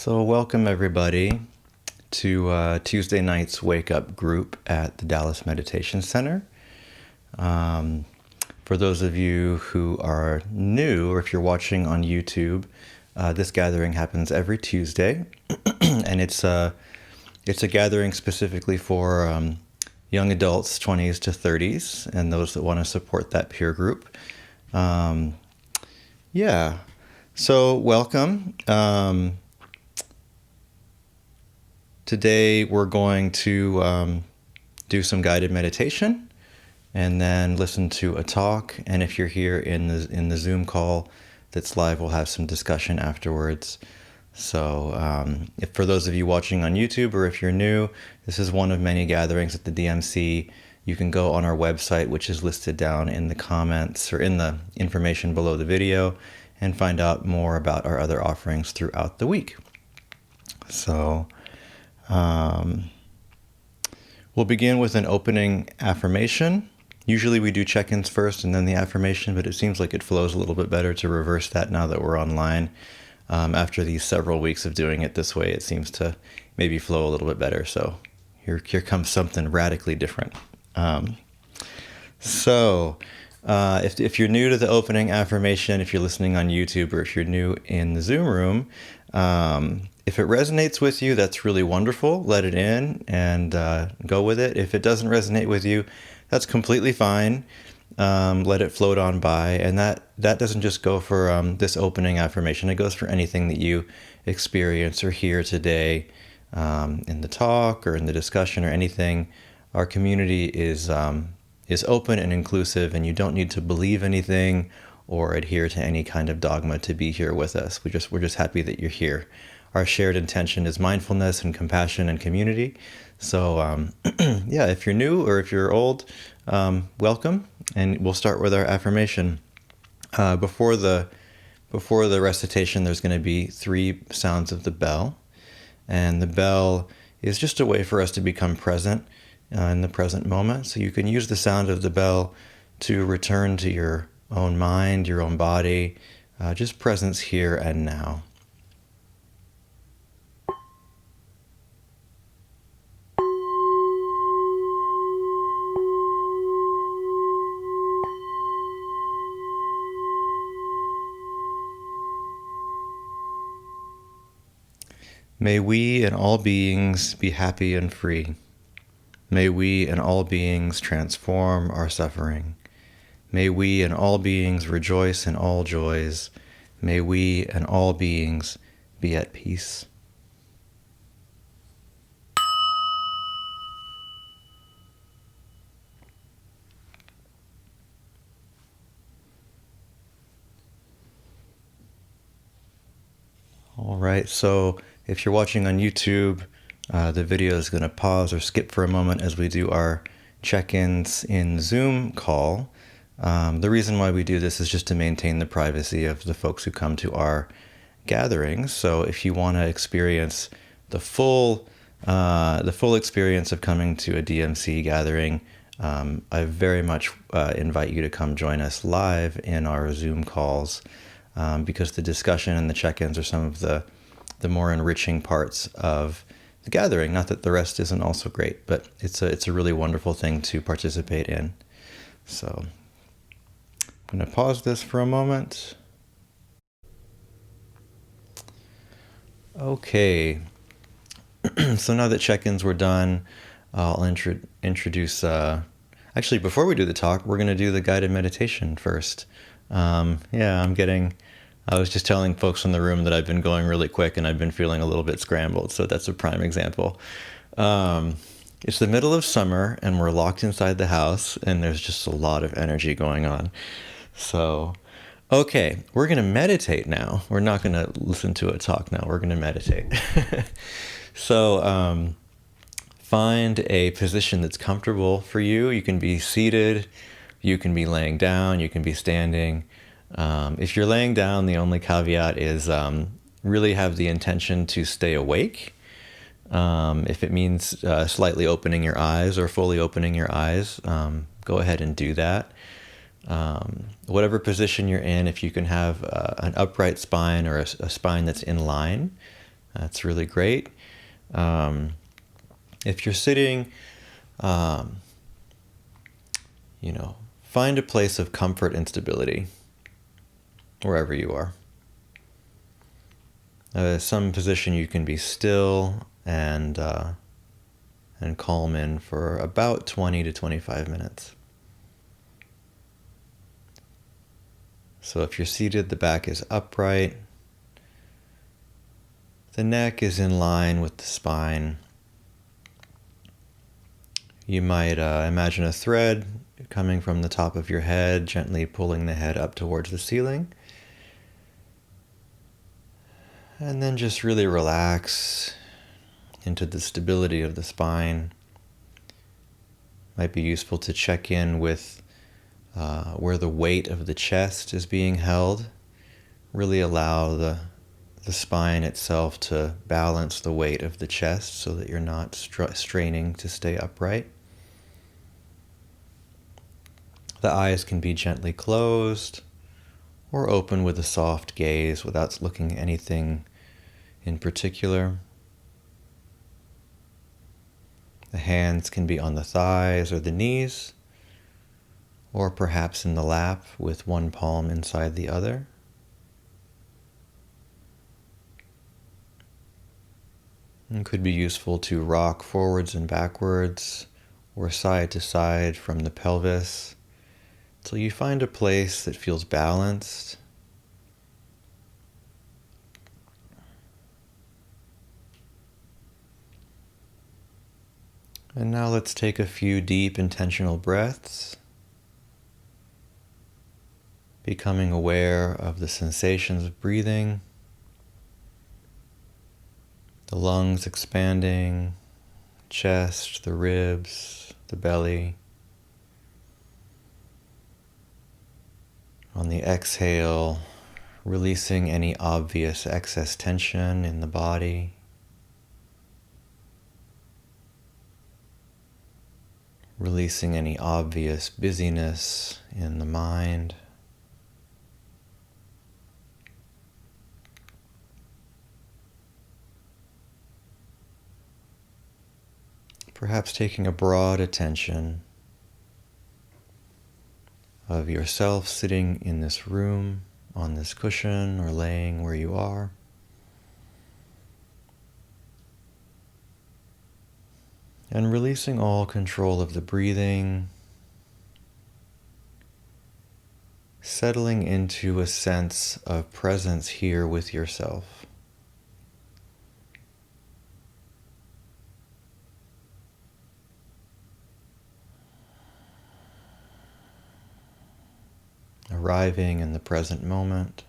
So welcome everybody to Tuesday night's wake up group at the Dallas Meditation Center. For those of you who are new, or if you're watching on YouTube, this gathering happens every Tuesday, and it's a gathering specifically for young adults, 20s to 30s, and those that want to support that peer group. So welcome. Today we're going to do some guided meditation and then listen to a talk. And if you're here in the Zoom call that's live, we'll have some discussion afterwards. So if for those of you watching on YouTube, or if you're new, this is one of many gatherings at the DMC. You can go on our website, which is listed down in the comments or in the information below the video, and find out more about our other offerings throughout the week. So we'll begin with an opening affirmation. Usually we do check-ins first and then the affirmation, but it seems like it flows a little bit better to reverse that now that we're online. After these several weeks of doing it this way, it seems to maybe flow a little bit better. So here comes something radically different. If you're new to the opening affirmation, if you're listening on YouTube, or if you're new in the Zoom room, if it resonates with you, that's really wonderful. Let it in and go with it. If it doesn't resonate with you, that's completely fine. Let it float on by. And that doesn't just go for this opening affirmation. It goes for anything that you experience or hear today in the talk or in the discussion or anything. Our community is open and inclusive, and you don't need to believe anything or adhere to any kind of dogma to be here with us. We're just happy that you're here. Our shared intention is mindfulness and compassion and community. So if you're new or if you're old, welcome. And we'll start with our affirmation. Before the recitation, there's going to be 3 sounds of the bell. And the bell is just a way for us to become present in the present moment. So you can use the sound of the bell to return to your own mind, your own body, just presence here and now. May we and all beings be happy and free. May we and all beings transform our suffering. May we and all beings rejoice in all joys. May we and all beings be at peace. All right, so if you're watching on YouTube, the video is going to pause or skip for a moment as we do our check-ins in Zoom call. The reason why we do this is just to maintain the privacy of the folks who come to our gatherings. So if you want to experience the full experience of coming to a DMC gathering, I very much invite you to come join us live in our Zoom calls, because the discussion and the check-ins are some of the more enriching parts of the gathering. Not that the rest isn't also great, but it's a really wonderful thing to participate in. So I'm going to pause this for a moment. Okay. So now that check-ins were done, I'll introduce... Actually, before we do the talk, we're going to do the guided meditation first. I was just telling folks in the room that I've been going really quick and I've been feeling a little bit scrambled, so that's a prime example. It's the middle of summer and we're locked inside the house and there's just a lot of energy going on. So, okay, we're going to meditate now. We're not going to listen to a talk now. We're going to meditate. So, find a position that's comfortable for you. You can be seated, you can be laying down, you can be standing. If you're laying down, the only caveat is really have the intention to stay awake. If it means slightly opening your eyes or fully opening your eyes, go ahead and do that. Whatever position you're in, if you can have an upright spine or a spine that's in line, That's really great. If you're sitting, find a place of comfort and stability wherever you are. Some position you can be still and calm in for about 20 to 25 minutes. So if you're seated, the back is upright. The neck is in line with the spine. You might imagine a thread coming from the top of your head, gently pulling the head up towards the ceiling. And then just really relax into the stability of the spine. Might be useful to check in with where the weight of the chest is being held. Really allow the spine itself to balance the weight of the chest so that you're not straining to stay upright. The eyes can be gently closed or open with a soft gaze without looking at anything in particular. The hands can be on the thighs or the knees, or perhaps in the lap with one palm inside the other. It could be useful to rock forwards and backwards or side to side from the pelvis till you find a place that feels balanced. And now let's take a few deep intentional breaths, becoming aware of the sensations of breathing, the lungs expanding, chest, the ribs, the belly. On the exhale, releasing any obvious excess tension in the body. Releasing any obvious busyness in the mind. Perhaps taking a broad attention of yourself sitting in this room, on this cushion, or laying where you are. And releasing all control of the breathing, settling into a sense of presence here with yourself. Arriving in the present moment.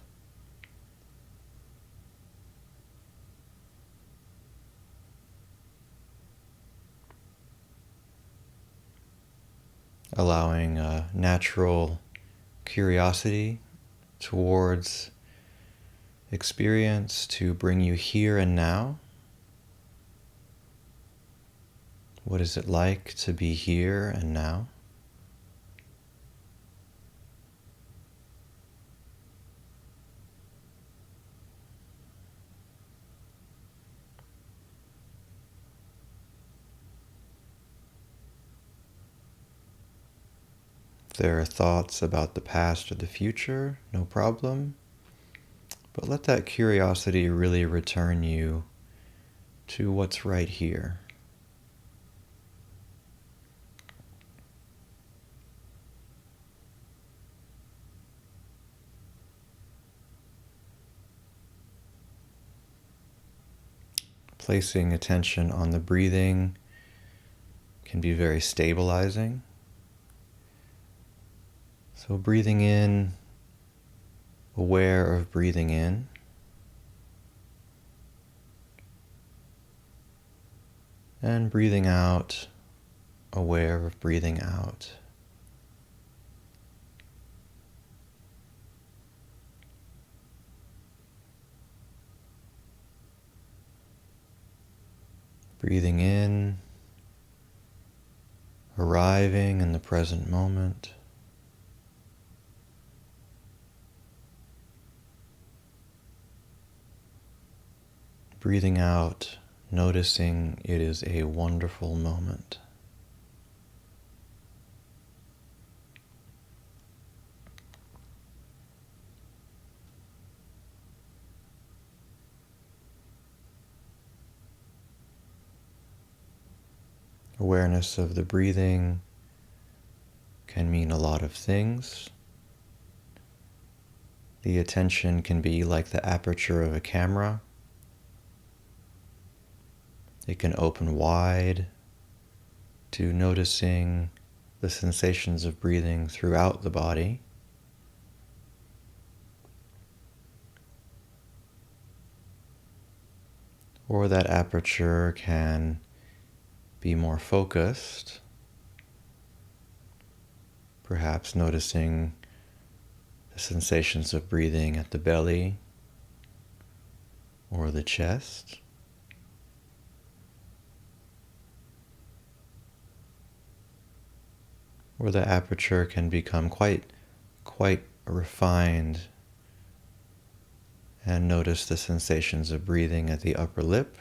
Allowing a natural curiosity towards experience to bring you here and now. What is it like to be here and now? If there are thoughts about the past or the future, no problem. But let that curiosity really return you to what's right here. Placing attention on the breathing can be very stabilizing. So breathing in, aware of breathing in. And breathing out, aware of breathing out. Breathing in, arriving in the present moment. breathing out, noticing it is a wonderful moment. Awareness of the breathing can mean a lot of things. The attention can be like the aperture of a camera. It can open wide to noticing the sensations of breathing throughout the body. Or that aperture can be more focused, perhaps noticing the sensations of breathing at the belly or the chest. Or the aperture can become quite refined and notice the sensations of breathing at the upper lip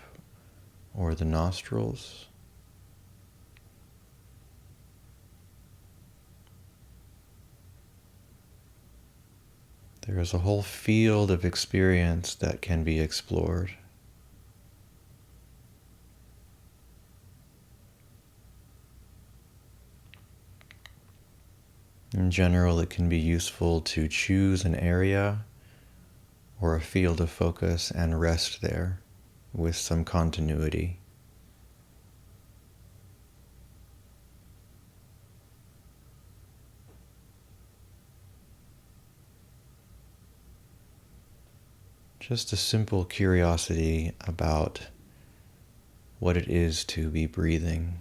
or the nostrils. There is a whole field of experience that can be explored. In general, it can be useful to choose an area or a field of focus and rest there with some continuity. Just a simple curiosity about what it is to be breathing.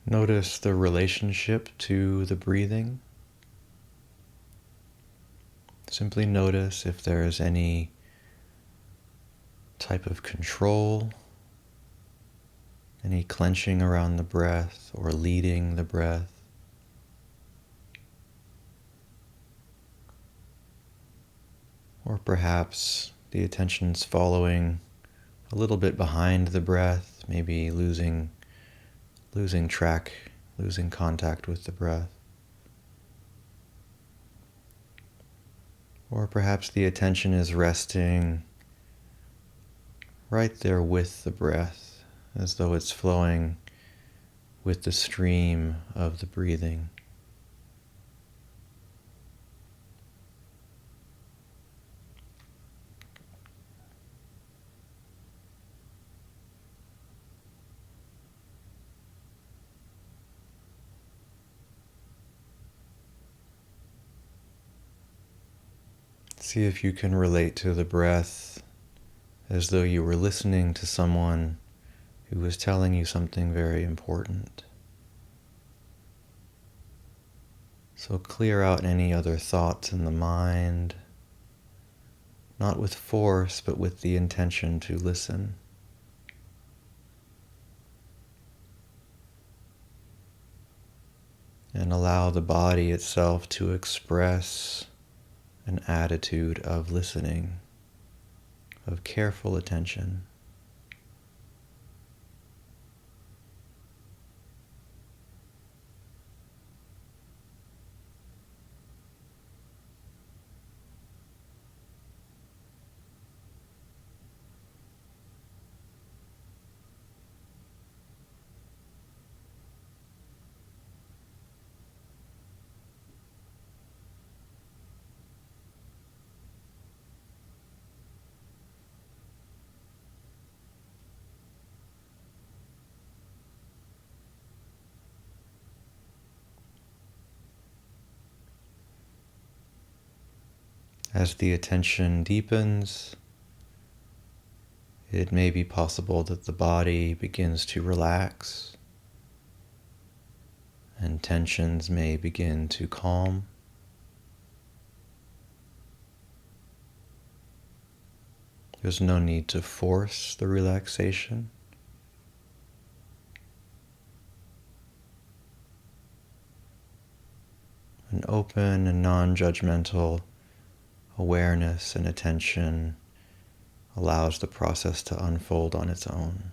Notice the relationship to the breathing. Simply notice if there is any type of control, any clenching around the breath or leading the breath. Or perhaps the attention's following a little bit behind the breath, maybe losing track, losing contact with the breath. Or perhaps the attention is resting right there with the breath, as though it's flowing with the stream of the breathing. See if you can relate to the breath as though you were listening to someone who was telling you something very important. So clear out any other thoughts in the mind, not with force, but with the intention to listen. and allow the body itself to express an attitude of listening, of careful attention. As the attention deepens, it may be possible that the body begins to relax and tensions may begin to calm. There's no need to force the relaxation. An open and non-judgmental awareness and attention allows the process to unfold on its own.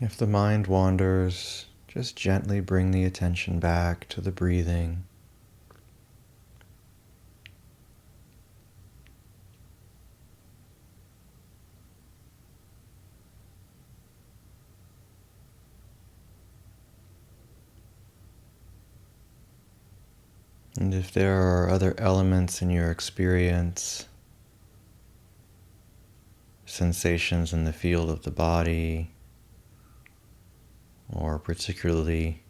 If the mind wanders, just gently bring the attention back to the breathing. And if there are other elements in your experience, sensations in the field of the body, or particularly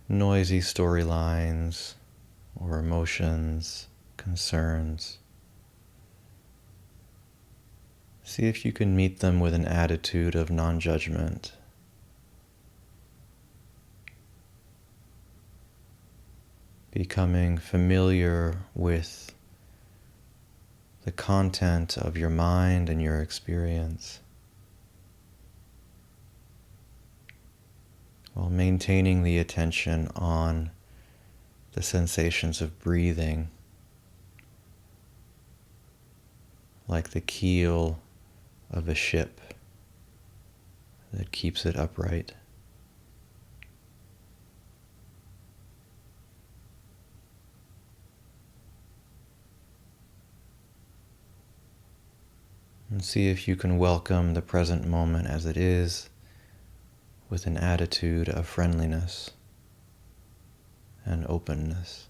noisy storylines or emotions, concerns, see if you can meet them with an attitude of non-judgment. Becoming familiar with the content of your mind and your experience, while maintaining the attention on the sensations of breathing like the keel of a ship that keeps it upright. And see if you can welcome the present moment as it is with an attitude of friendliness and openness.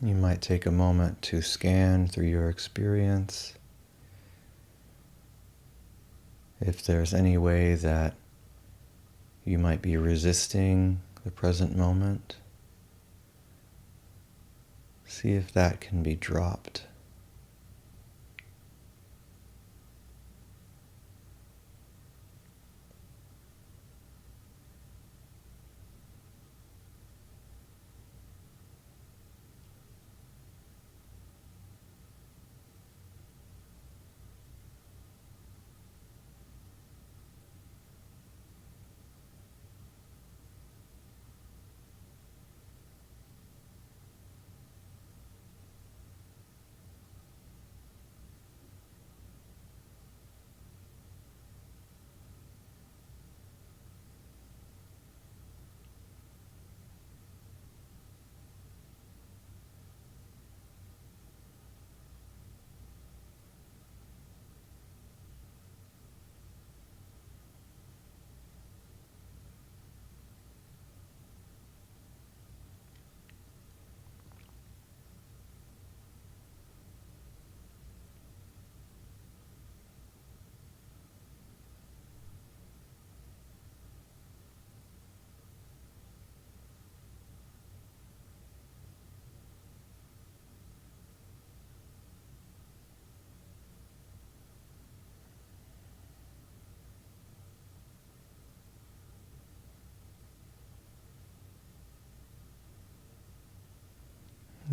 You might take a moment to scan through your experience. If there's any way that you might be resisting the present moment, see if that can be dropped.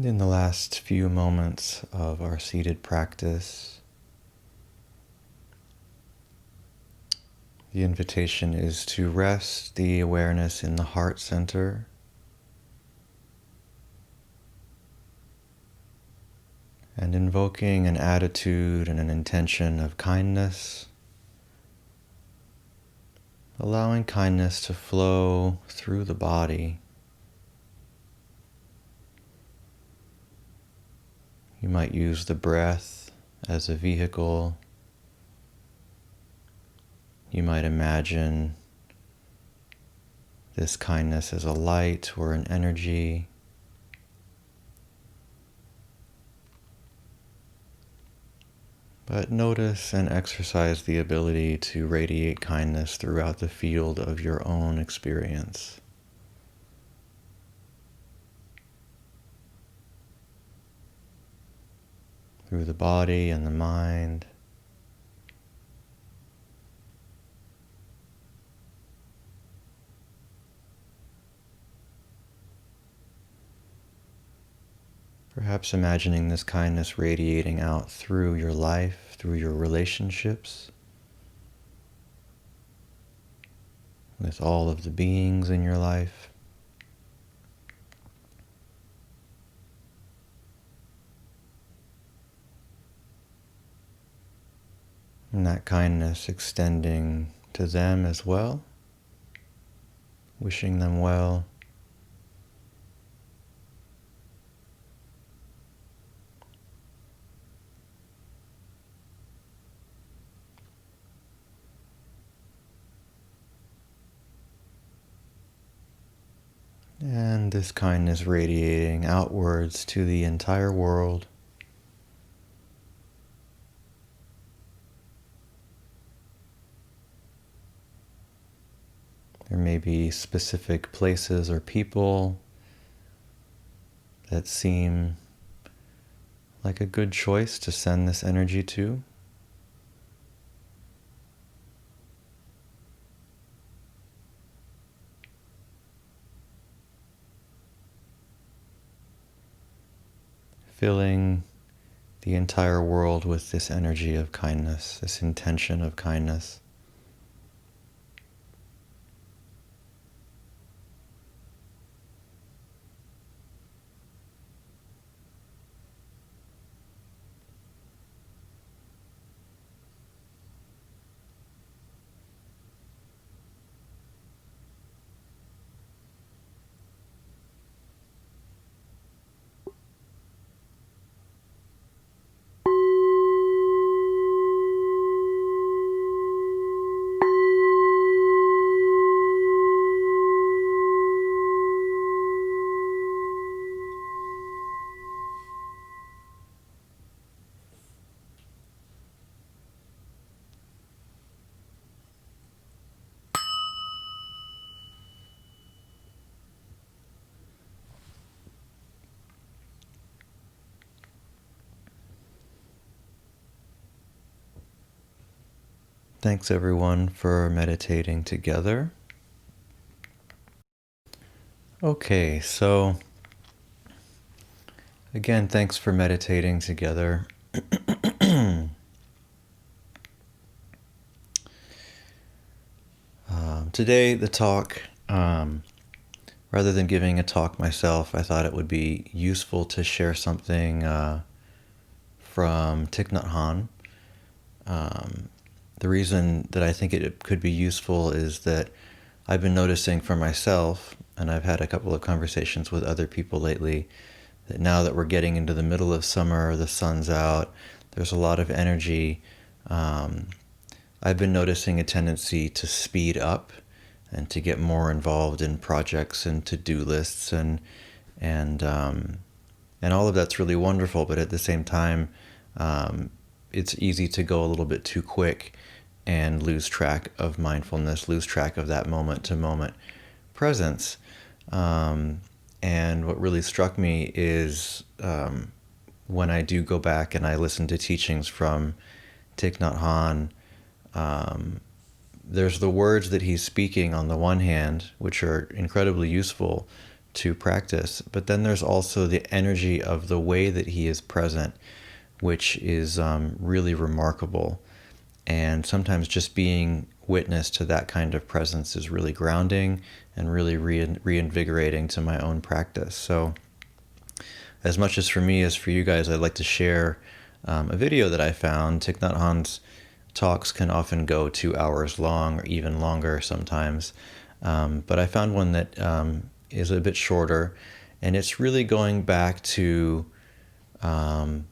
In the last few moments of our seated practice, the invitation is to rest the awareness in the heart center, and invoking an attitude and an intention of kindness, allowing kindness to flow through the body. You might use the breath as a vehicle. You might imagine this kindness as a light or an energy. But notice and exercise the ability to radiate kindness throughout the field of your own experience. Through the body and the mind. Perhaps imagining this kindness radiating out through your life, through your relationships, with all of the beings in your life. And that kindness extending to them as well, wishing them well. And this kindness radiating outwards to the entire world. There may be specific places or people that seem like a good choice to send this energy to. Filling the entire world with this energy of kindness, this intention of kindness. Thanks everyone for meditating together. Okay, so again, thanks for meditating together. Today, the talk, rather than giving a talk myself, I thought it would be useful to share something from Thich Nhat Hanh. The reason that I think it could be useful is that I've been noticing for myself, and I've had a couple of conversations with other people lately, that now that we're getting into the middle of summer, the sun's out, there's a lot of energy. I've been noticing a tendency to speed up and to get more involved in projects and to-do lists and all of that's really wonderful, but at the same time, it's easy to go a little bit too quick and lose track of mindfulness, lose track of that moment-to-moment presence. And what really struck me is when I do go back and I listen to teachings from Thich Nhat Hanh, there's the words that he's speaking on the one hand, which are incredibly useful, to practice. But then there's also the energy of the way that he is present, which is really remarkable. And sometimes just being witness to that kind of presence is really grounding and really reinvigorating to my own practice. So as much as for me as for you guys, I'd like to share a video that I found. Thich Nhat Hanh's talks can often go 2 hours long or even longer sometimes. But I found one that is a bit shorter, and it's really going back to the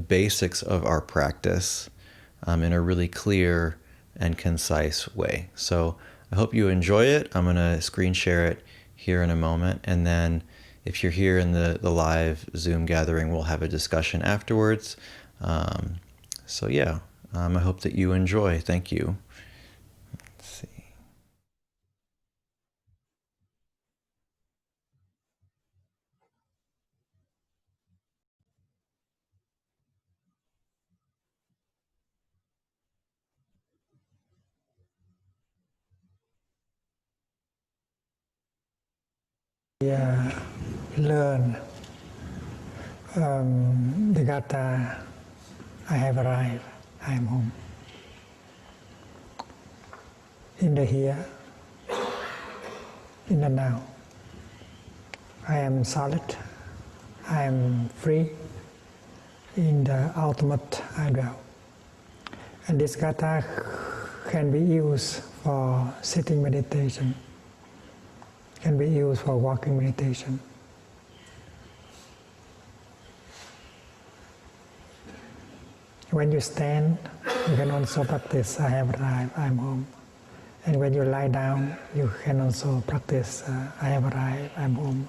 basics of our practice in a really clear and concise way. So I hope you enjoy it. I'm going to screen share it here in a moment, and then if you're here in the live Zoom gathering, we'll have a discussion afterwards. So yeah, I hope that you enjoy. Thank you. Let's see. Learn the Gatha, I have arrived, I am home. In the here, in the now, I am solid, I am free, in the ultimate I dwell. And this Gatha can be used for sitting meditation, can be used for walking meditation. When you stand, you can also practice, I have arrived, I am home. And when you lie down, you can also practice, I have arrived, I am home.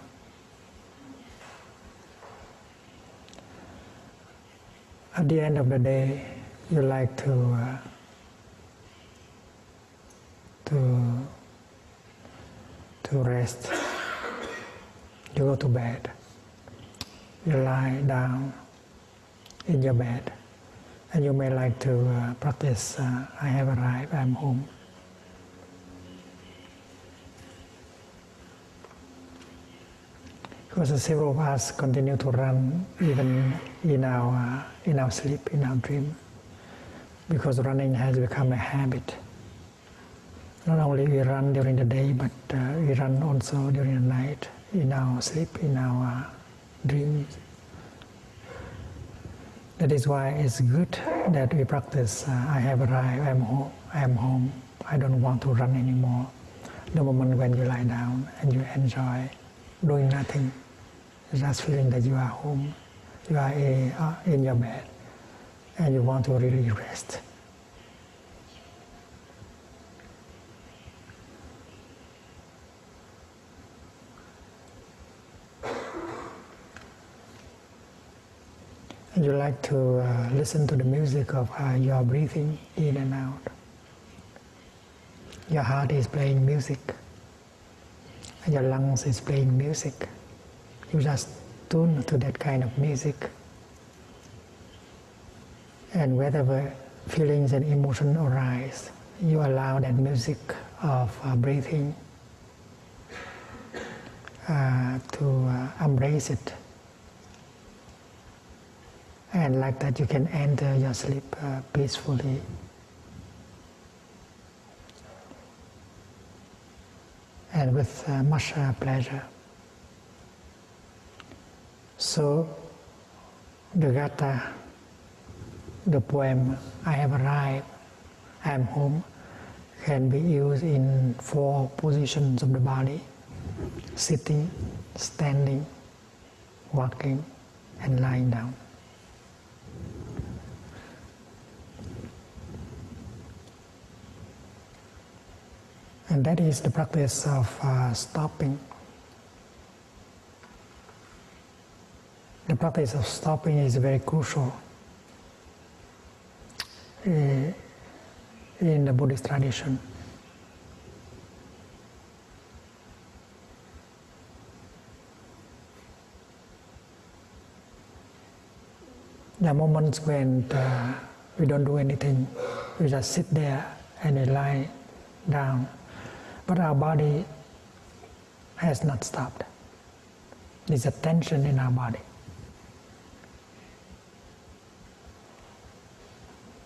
At the end of the day, you like to rest. You go to bed. You lie down in your bed. And you may like to practice, I have arrived, I am home. Because several of us continue to run even in our sleep, in our dream, because running has become a habit. Not only we run during the day, but we run also during the night, in our sleep, in our dreams. That is why it's good that we practice, I have arrived, I am home, I don't want to run anymore. The moment when you lie down and you enjoy doing nothing, just feeling that you are home, you are in your bed, and you want to really rest. And you like to listen to the music of how you are breathing in and out. Your heart is playing music, and your lungs is playing music. You just tune to that kind of music. And whatever feelings and emotions arise, you allow that music of breathing to embrace it. And like that you can enter your sleep peacefully. And with much pleasure. So, the Gatha, the poem, I have arrived, I am home, can be used in 4 positions of the body: sitting, standing, walking, and lying down. And that is the practice of stopping. The practice of stopping is very crucial in the Buddhist tradition. There are moments when we don't do anything, we just sit there and we lie down. But our body has not stopped. There's a tension in our body.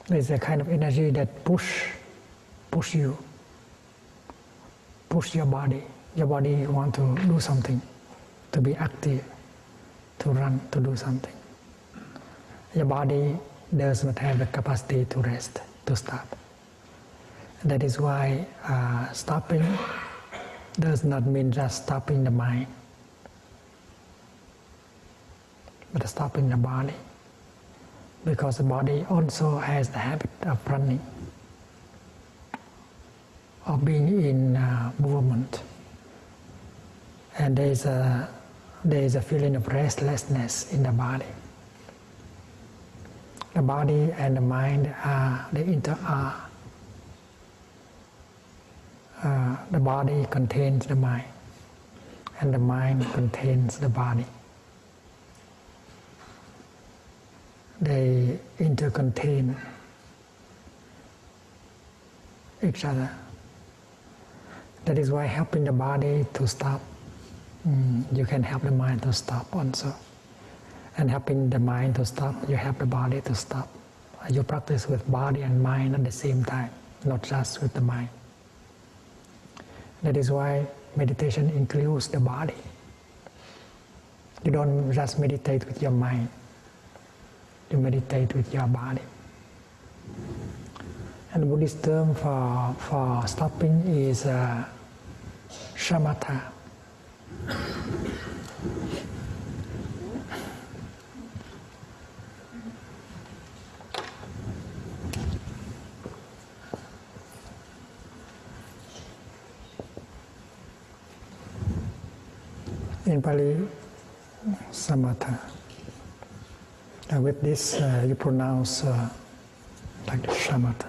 There's a kind of energy that push you, push your body. Your body want to do something, to be active, to run, to do something. Your body does not have the capacity to rest, to stop. That is why stopping does not mean just stopping the mind, but stopping the body. Because the body also has the habit of running, of being in movement. And there is a feeling of restlessness in the body. The body and the mind are. The body contains the mind, and the mind contains the body. They intercontain each other. That is why helping the body to stop, you can help the mind to stop also. And helping the mind to stop, you help the body to stop. You practice with body and mind at the same time, not just with the mind. That is why meditation includes the body. You don't just meditate with your mind. You meditate with your body. And the Buddhist term for stopping is shamatha. In Pali, samatha. With this, you pronounce like shamatha.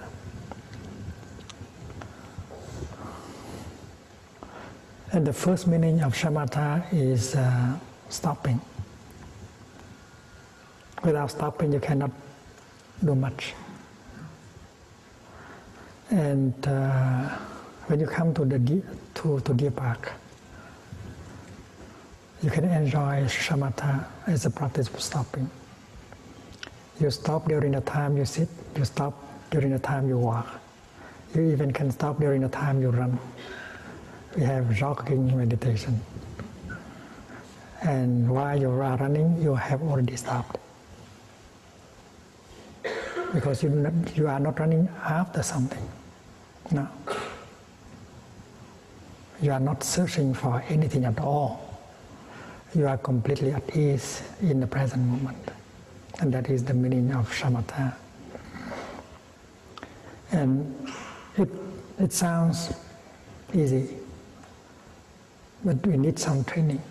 And the first meaning of shamatha is stopping. Without stopping, you cannot do much. And when you come to the Deer Park, you can enjoy shamatha as a practice of stopping. You stop during the time you sit, you stop during the time you walk. You even can stop during the time you run. We have jogging meditation. And while you are running, you have already stopped. Because you are not running after something. No. You are not searching for anything at all. You are completely at ease in the present moment. And that is the meaning of shamatha. And it sounds easy, but we need some training.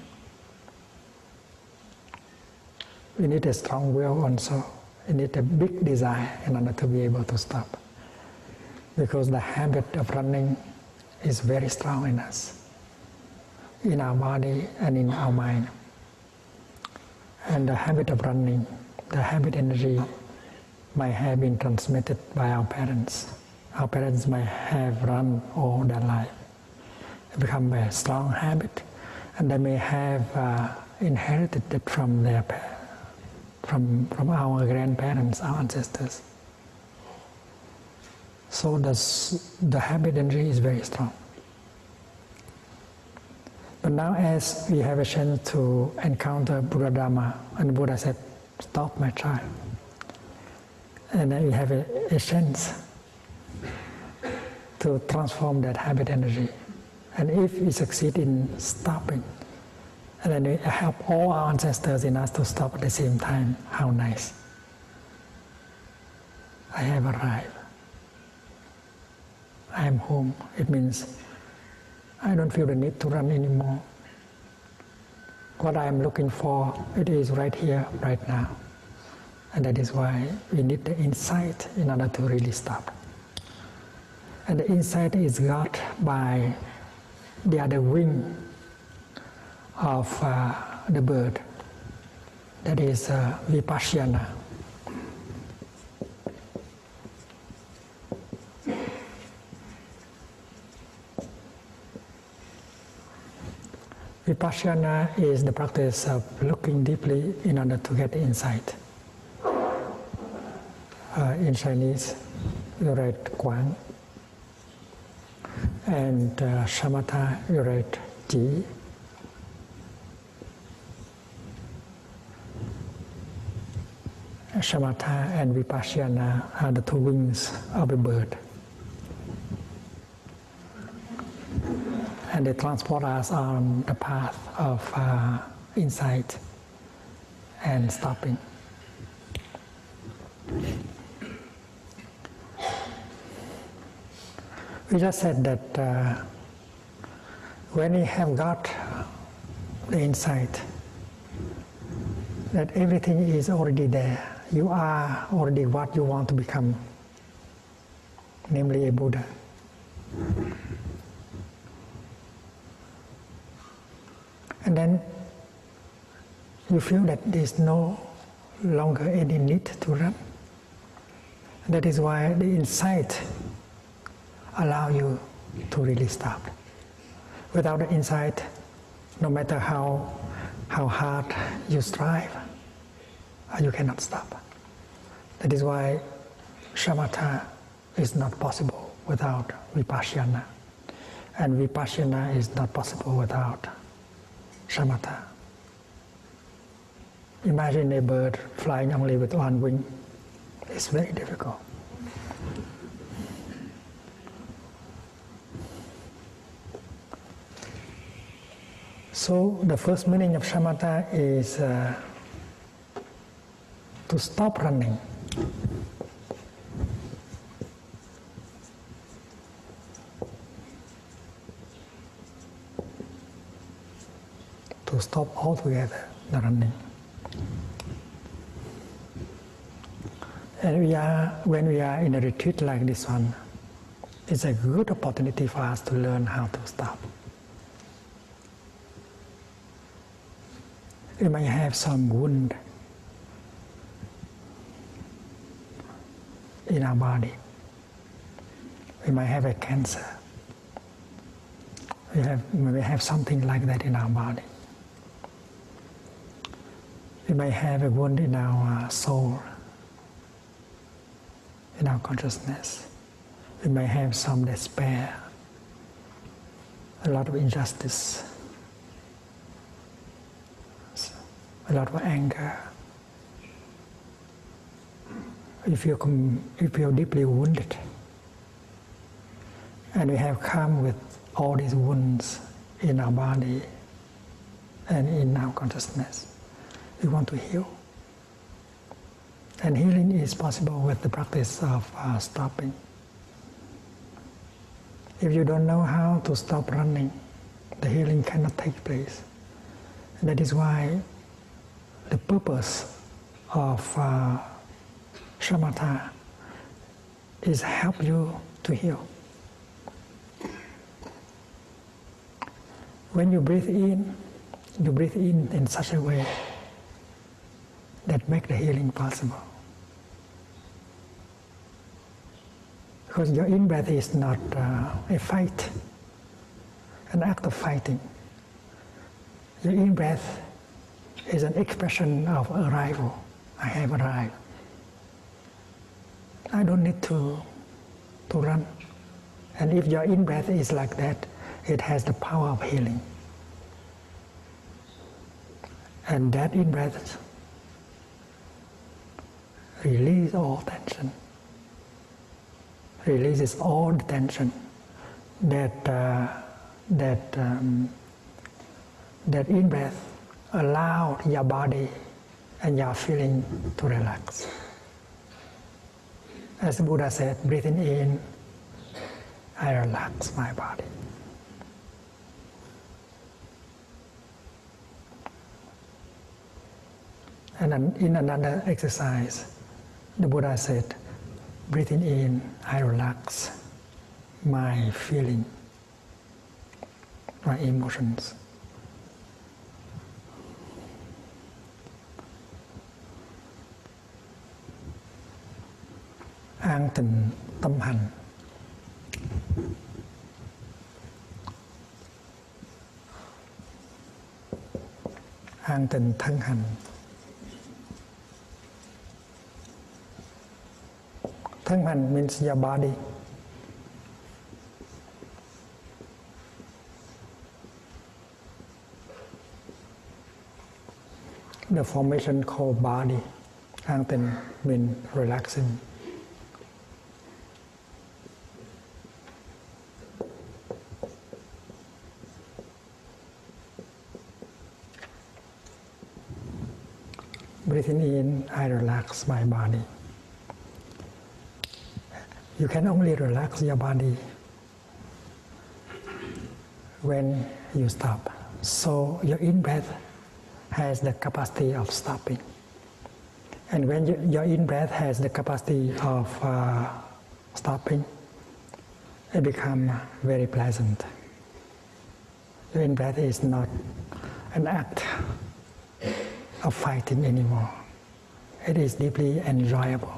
We need a strong will also. We need a big desire in order to be able to stop. Because the habit of running is very strong in us, in our body and in our mind. And the habit of running, the habit energy might have been transmitted by our parents. Our parents might have run all their life. It becomes a strong habit, and they may have inherited it from our grandparents, our ancestors. So the habit energy is very strong. But now as we have a chance to encounter Buddha Dharma, and Buddha said, "Stop, my child." And then we have a chance to transform that habit energy. And if we succeed in stopping, and then we help all our ancestors in us to stop at the same time, how nice. I have arrived. I am home. It means I don't feel the need to run anymore. What I am looking for, it is right here, right now. And that is why we need the insight in order to really stop. And the insight is got by the other wing of the bird. That is vipassana. Vipassana is the practice of looking deeply in order to get insight. In Chinese, you write Quán, and Shamatha, you write Ji. Shamatha and Vipassana are the two wings of a bird. And they transport us on the path of insight and stopping. We just said that when you have got the insight that everything is already there, you are already what you want to become, namely a Buddha. And then you feel that there is no longer any need to run. That is why the insight allows you to really stop. Without the insight, no matter how hard you strive, you cannot stop. That is why shamatha is not possible without vipassana, and vipassana is not possible without shamatha. Imagine a bird flying only with one wing. It's very difficult. So the first meaning of shamatha is to stop running. To stop altogether the running. And when we are in a retreat like this one, it's a good opportunity for us to learn how to stop. We may have some wound in our body. We might have a cancer. We may have something like that in our body. We may have a wound in our soul, in our consciousness. We may have some despair, a lot of injustice, a lot of anger. If you're deeply wounded, and we have come with all these wounds in our body and in our consciousness, we want to heal. And healing is possible with the practice of stopping. If you don't know how to stop running, the healing cannot take place. And that is why the purpose of shamatha is help you to heal. When you breathe in such a way that make the healing possible. Because your in-breath is not a fight, an act of fighting. Your in-breath is an expression of arrival. I have arrived. I don't need to run. And if your in-breath is like that, it has the power of healing. And that in-breath releases all tension. Releases all the tension that in-breath allow your body and your feeling to relax. As the Buddha said, breathing in, I relax my body. And then in another exercise, the Buddha said, breathing in, I relax my feeling, my emotions. An tịnh tâm hành. Hang Ten Thich Nhat Hanh. Thich Nhat Hanh means your body. The formation called body. Hang Ten means relaxing. Breathing in, I relax my body. You can only relax your body when you stop. So your in-breath has the capacity of stopping. And when your in-breath has the capacity of stopping, it becomes very pleasant. Your in-breath is not an act of fighting anymore. It is deeply enjoyable.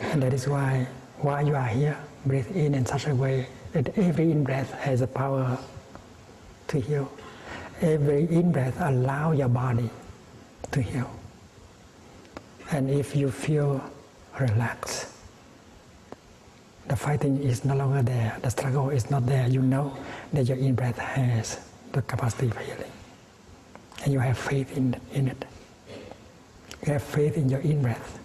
And that is why while you are here, breathe in such a way that every in-breath has a power to heal. Every in-breath allows your body to heal. And if you feel relaxed, the fighting is no longer there, the struggle is not there, you know that your in-breath has the capacity of healing. And you have faith in it. You have faith in your in-breath.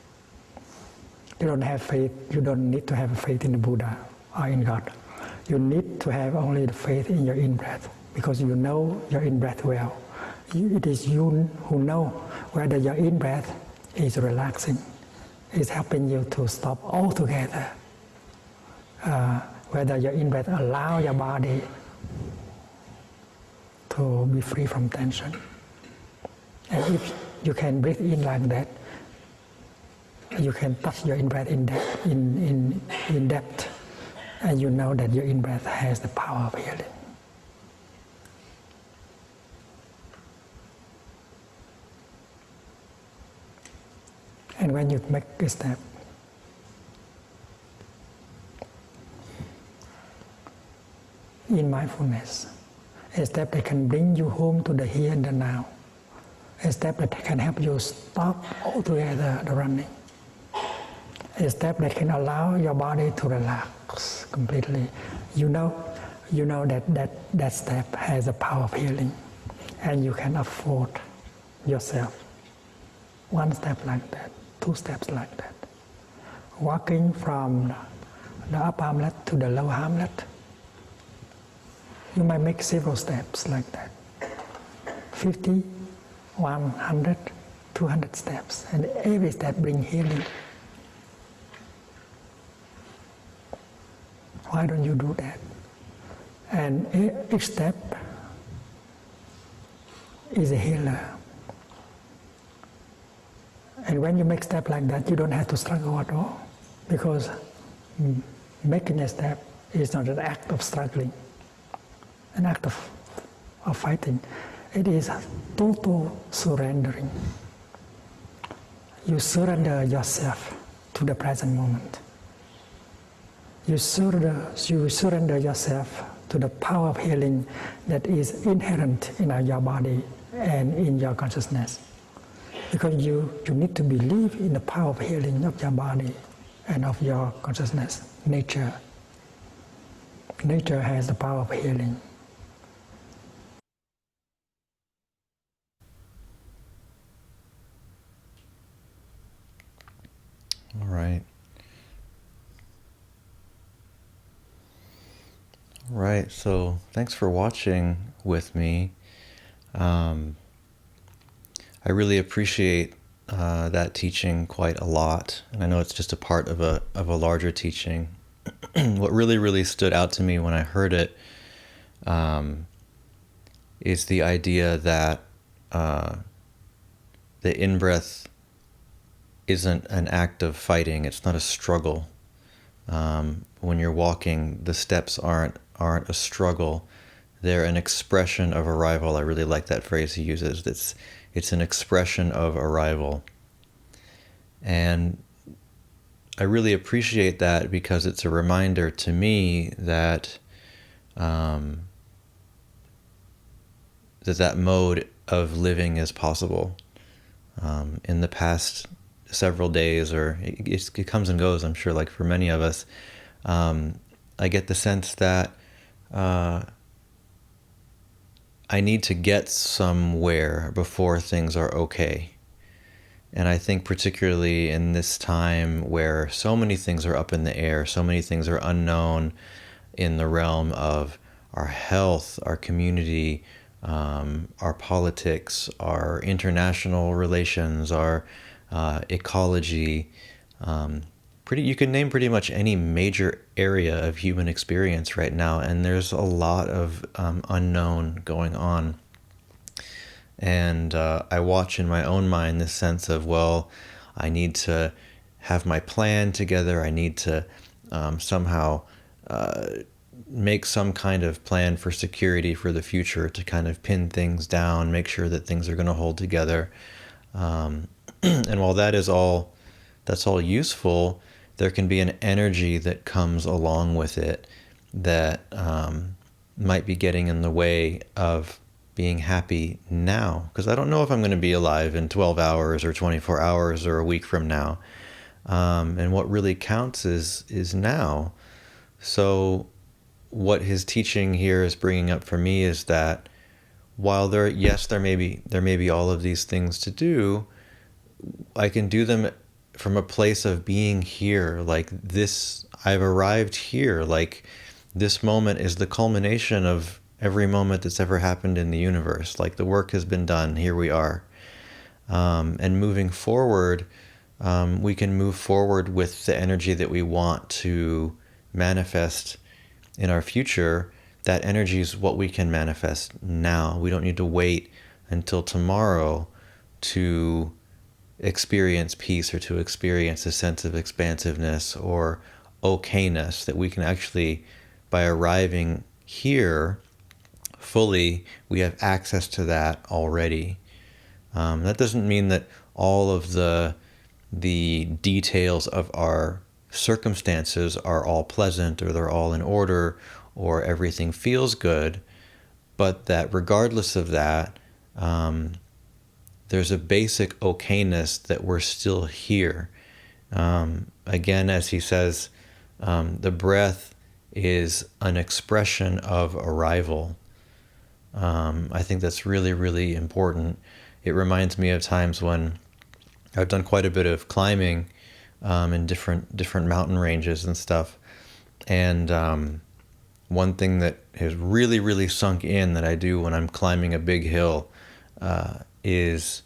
You don't have faith, you don't need to have faith in the Buddha or in God. You need to have only the faith in your in-breath because you know your in-breath well. It is you who know whether your in-breath is relaxing, is helping you to stop altogether, whether your in-breath allows your body to be free from tension. And if you can breathe in like that, you can touch your in-breath in depth, and you know that your in-breath has the power of healing. And when you make a step, in mindfulness, a step that can bring you home to the here and the now, a step that can help you stop altogether the running, a step that can allow your body to relax completely. You know that step has the power of healing, and you can afford yourself one step like that, 2 steps like that. Walking from the upper armlet to the lower armlet, you might make several steps like that. 50, 100, 200 steps, and every step brings healing. Why don't you do that? And each step is a healer. And when you make step like that, you don't have to struggle at all, because making a step is not an act of struggling, an act of fighting. It is total surrendering. You surrender yourself to the present moment. You surrender yourself to the power of healing that is inherent in your body and in your consciousness. Because you need to believe in the power of healing of your body and of your consciousness. Nature has the power of healing. All right. All right, so thanks for watching with me. I really appreciate that teaching quite a lot, and I know it's just a part of a larger teaching. What really stood out to me when I heard it is the idea that the in-breath isn't an act of fighting. It's not a struggle. When you're walking, the steps aren't a struggle. They're an expression of arrival. I really like that phrase he uses. It's an expression of arrival. And I really appreciate that because it's a reminder to me that that mode of living is possible. In the past several days, or it comes and goes, I'm sure, like for many of us, I get the sense that I need to get somewhere before things are okay. And I think particularly in this time where so many things are up in the air, so many things are unknown in the realm of our health, our community, our politics, our international relations, our ecology. You can name pretty much any major area of human experience right now, and there's a lot of unknown going on. And I watch in my own mind this sense of, well, I need to have my plan together. I need to somehow make some kind of plan for security for the future, to kind of pin things down, make sure that things are going to hold together. And while that's all useful, there can be an energy that comes along with it that might be getting in the way of being happy now. Because I don't know if I'm going to be alive in 12 hours or 24 hours or a week from now. And what really counts is now. So what his teaching here is bringing up for me is that while there may be all of these things to do, I can do them from a place of being here. Like this, I've arrived here. Like this moment is the culmination of every moment that's ever happened in the universe. Like the work has been done. Here we are. And moving forward, we can move forward with the energy that we want to manifest in our future. That energy is what we can manifest now. We don't need to wait until tomorrow to experience peace or to experience a sense of expansiveness or okayness. That we can actually, by arriving here fully, we have access to that already. That doesn't mean that all of the details of our circumstances are all pleasant or they're all in order or everything feels good, but that regardless of that, there's a basic okayness that we're still here. Again, as he says, the breath is an expression of arrival. I think that's really, really important. It reminds me of times when I've done quite a bit of climbing in different mountain ranges and stuff. And one thing that has really, really sunk in that I do when I'm climbing a big hill is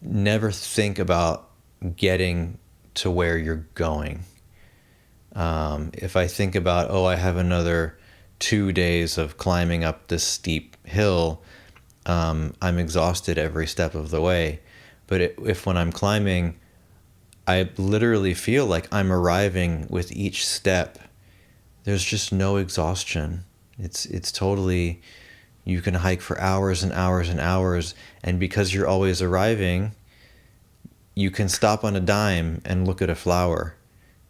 never think about getting to where you're going. If I think about, I have another 2 days of climbing up this steep hill, I'm exhausted every step of the way. But if when I'm climbing, I literally feel like I'm arriving with each step, there's just no exhaustion. It's totally, you can hike for hours and hours and hours, and because you're always arriving, you can stop on a dime and look at a flower.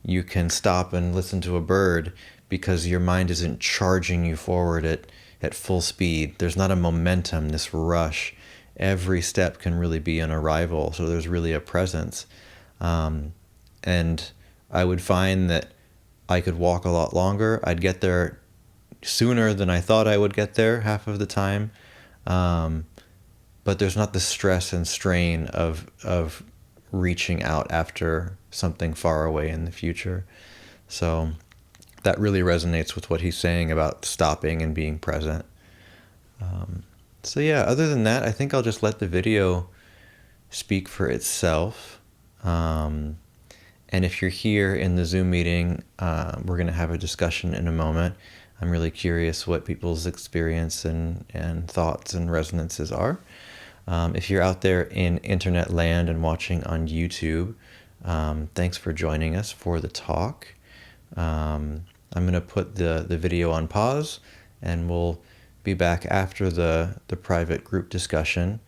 You can stop and listen to a bird because your mind isn't charging you forward at full speed. There's not a momentum, this rush. Every step can really be an arrival, so there's really a presence. And I would find that I could walk a lot longer. I'd get there sooner than I thought I would get there half of the time. But there's not the stress and strain of reaching out after something far away in the future. So that really resonates with what he's saying about stopping and being present. So yeah, other than that, I think I'll just let the video speak for itself. And if you're here in the Zoom meeting, we're going to have a discussion in a moment. I'm really curious what people's experience and thoughts and resonances are. If you're out there in internet land and watching on YouTube, thanks for joining us for the talk. I'm going to put the video on pause, and we'll be back after the private group discussion,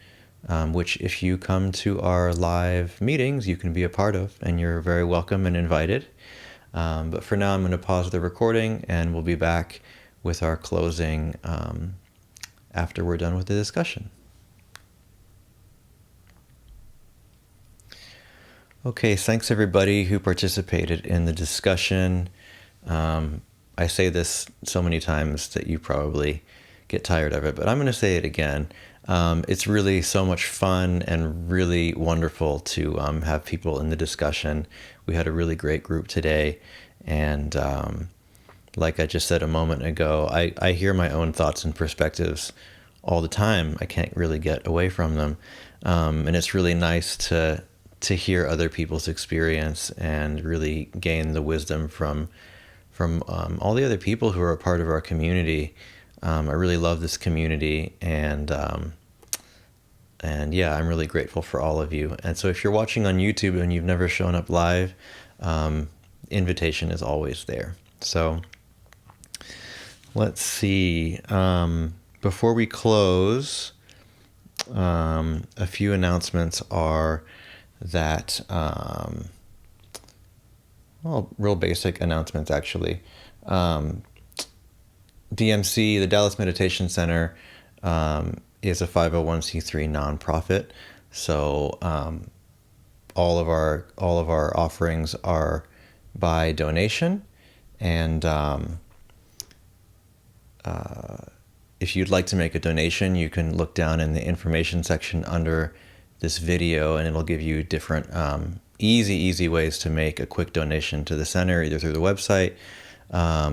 which if you come to our live meetings, you can be a part of, and you're very welcome and invited. But for now, I'm going to pause the recording, and we'll be back with our closing after we're done with the discussion. Okay, thanks everybody who participated in the discussion. I say this so many times that you probably get tired of it, but I'm going to say it again. It's really so much fun and really wonderful to have people in the discussion. We had a really great group today, and like I just said a moment ago, I hear my own thoughts and perspectives all the time. I can't really get away from them. And it's really nice to hear other people's experience and really gain the wisdom from all the other people who are a part of our community. I really love this community, and yeah, I'm really grateful for all of you. And so if you're watching on YouTube and you've never shown up live, invitation is always there. So let's see. Before we close, a few announcements are that, well, real basic announcements actually. DMC, the Dallas Meditation Center, is a 501c3 nonprofit. So all of our offerings are by donation, and if you'd like to make a donation, you can look down in the information section under this video, and it'll give you different easy ways to make a quick donation to the center, either through the website,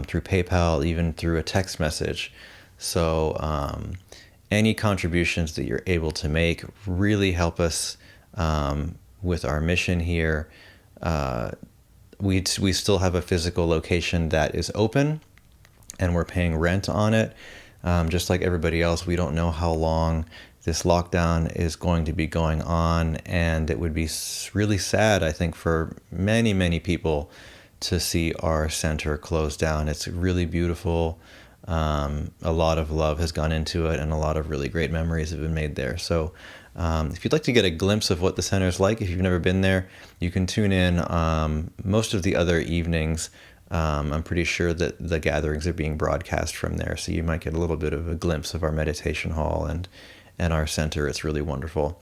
through PayPal, even through a text message. So any contributions that you're able to make really help us with our mission here. We still have a physical location that is open, and we're paying rent on it. Just like everybody else, we don't know how long this lockdown is going to be going on, and it would be really sad, I think, for many people to see our center closed down. It's really beautiful. A lot of love has gone into it, and a lot of really great memories have been made there. So if you'd like to get a glimpse of what the center is like, if you've never been there, you can tune in most of the other evenings. I'm pretty sure that the gatherings are being broadcast from there, so you might get a little bit of a glimpse of our meditation hall and our center. It's really wonderful.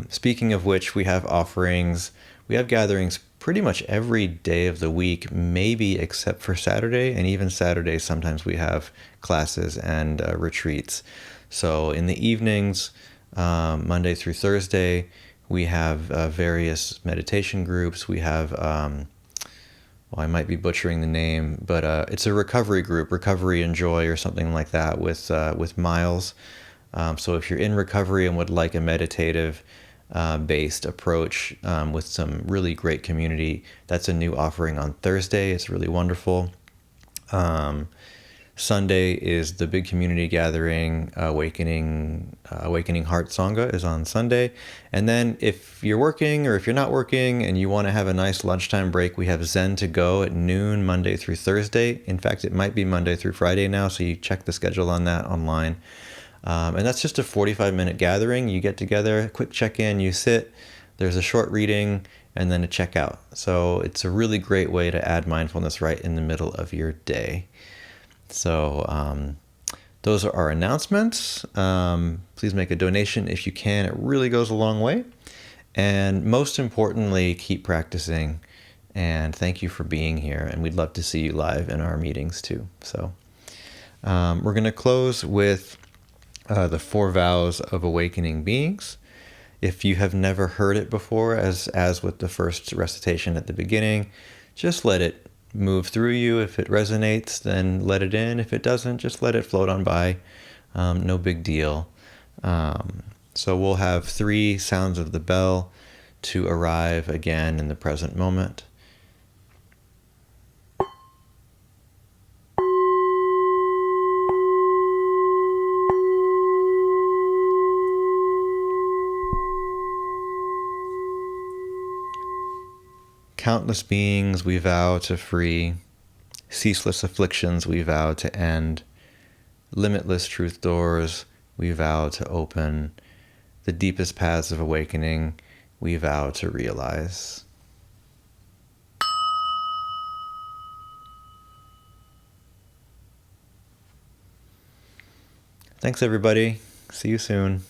Speaking of which, we have offerings. We have gatherings pretty much every day of the week, maybe except for Saturday, and even Saturday sometimes we have classes and retreats. So in the evenings, Monday through Thursday, we have various meditation groups. We have well, I might be butchering the name, but it's a recovery group, Recovery and Joy or something like that, with Miles. So if you're in recovery and would like a meditative based approach with some really great community, that's a new offering on Thursday. It's really wonderful. Sunday is the big community gathering. Awakening Heart Sangha is on Sunday. And then if you're working or if you're not working and you want to have a nice lunchtime break, we have Zen-to-go at noon, Monday through Thursday. In fact, it might be Monday through Friday now, so you check the schedule on that online. And that's just a 45-minute gathering. You get together, quick check-in, you sit, there's a short reading, and then a checkout. So it's a really great way to add mindfulness right in the middle of your day. So those are our announcements. Please make a donation if you can. It really goes a long way. And most importantly, keep practicing. And thank you for being here. And we'd love to see you live in our meetings too. So we're going to close with the 4 vows of awakening beings. If you have never heard it before, as with the first recitation at the beginning, just let it move through you. If it resonates, then let it in. If it doesn't, just let it float on by. No big deal. So we'll have 3 sounds of the bell to arrive again in the present moment. Countless beings we vow to free, ceaseless afflictions we vow to end, limitless truth doors we vow to open, the deepest paths of awakening we vow to realize. Thanks everybody. See you soon.